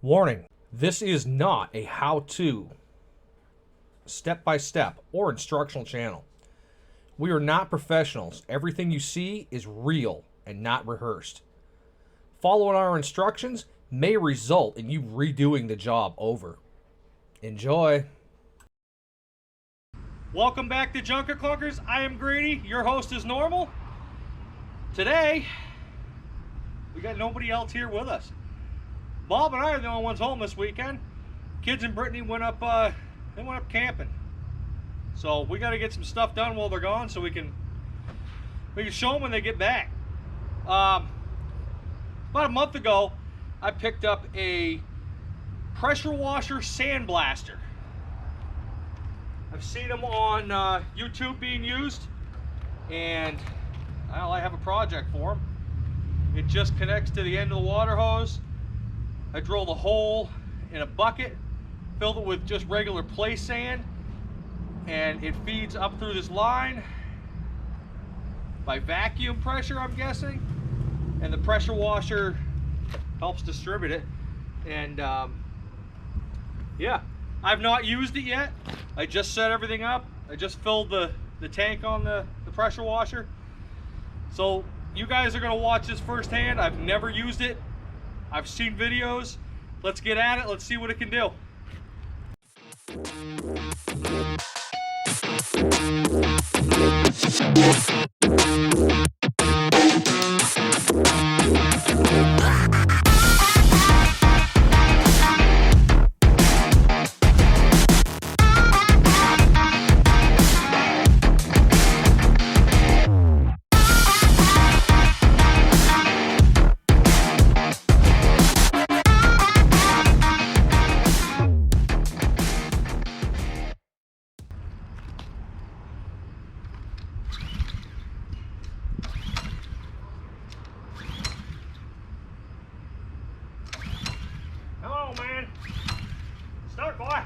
Warning, this is not a how-to, step-by-step, or instructional channel. We are not professionals. Everything you see is real and not rehearsed. Following our instructions may result in you redoing the job over. Enjoy. Welcome back to Junker Clunkers. I am Grady, your host as normal. Today, we got nobody else here with us. Bob and I are the only ones home this weekend. Kids and Brittany went up camping. So we got to get some stuff done while they're gone so we can show them when they get back. About a month ago, I picked up a pressure washer sandblaster. I've seen them on YouTube being used, and well, I have a project for them. It just connects to the end of the water hose. I drilled a hole in a bucket, filled it with just regular play sand, and it feeds up through this line by vacuum pressure, I'm guessing, and the pressure washer helps distribute it. And yeah, I've not used it yet. I just set everything up. I just filled the tank on the pressure washer. So you guys are gonna watch this firsthand. I've never used it. I've seen videos. Let's get at it. Let's see what it can do. Man, start, boy.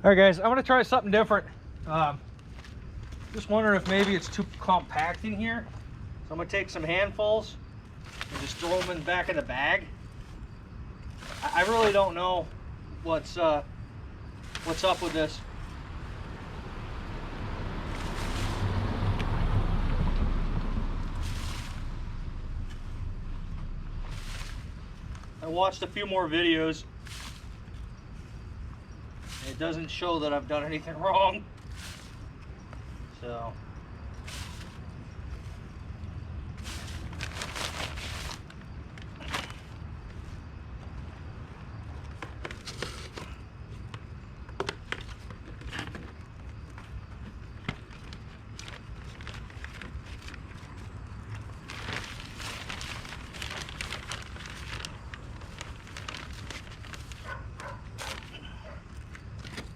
All right, guys, I'm gonna try something different. Just wondering if maybe it's too compact in here. So I'm gonna take some handfuls and just throw them in the back of the bag. I really don't know what's up with this. I watched a few more videos. It doesn't show that I've done anything wrong. So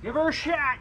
give her a shot.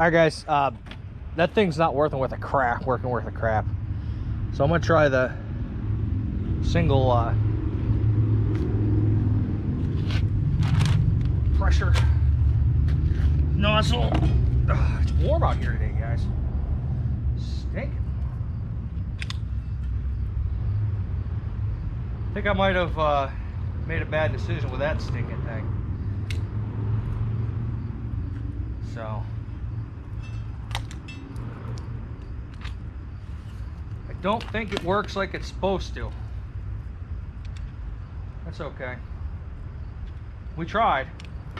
Alright guys, that thing's not working worth a crap. So I'm gonna try the single pressure nozzle. It's warm out here today, guys. Stinking. I think I might have made a bad decision with that stinking thing. So I don't think it works like it's supposed to. That's okay. We tried,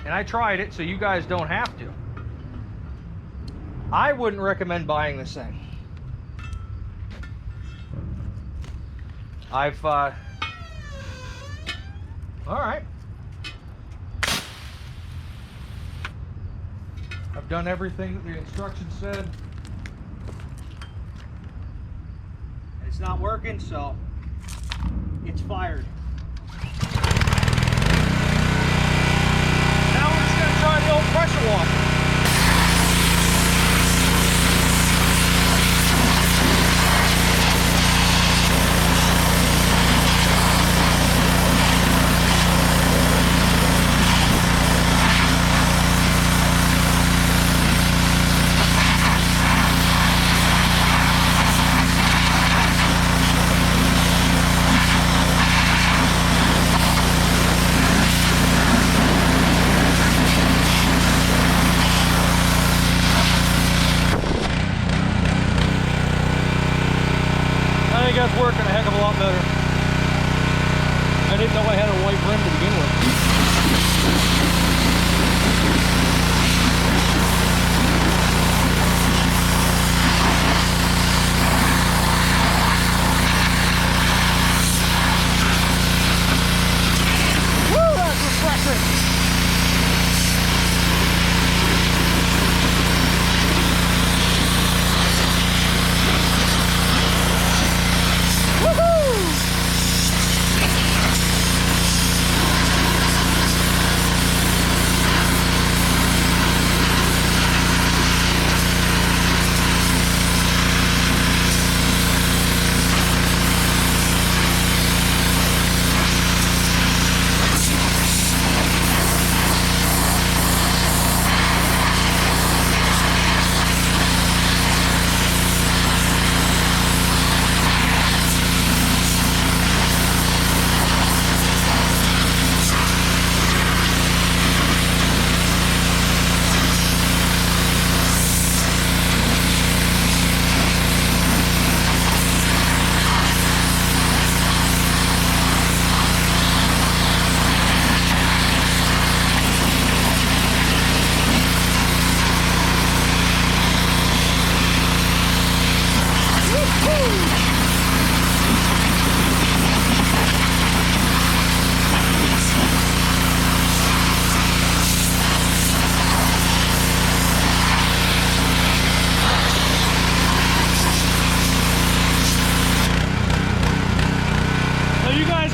and I tried it so you guys don't have to. I wouldn't recommend buying this thing. All right. I've done everything that the instructions said. It's not working, so it's fired. Now we're just gonna try the old pressure washer. I think that's working a heck of a lot better. I didn't know I had a white rim to begin with. Woo, that's refreshing!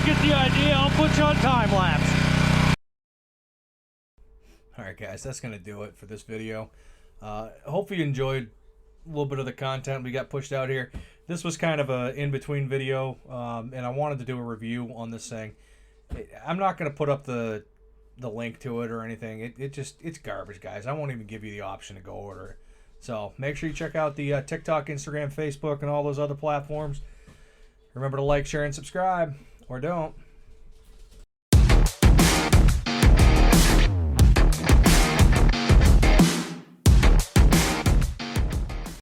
Get the idea. I'll put you on time lapse. Alright guys, that's gonna do it for this video. Hopefully you enjoyed a little bit of the content we got pushed out here. This was kind of a in-between video, and I wanted to do a review on this thing. I'm not gonna put up the link to it or anything. It's garbage, guys. I won't even give you the option to go order it. So make sure you check out the TikTok, Instagram, Facebook, and all those other platforms. Remember to like, share, and subscribe. Or don't.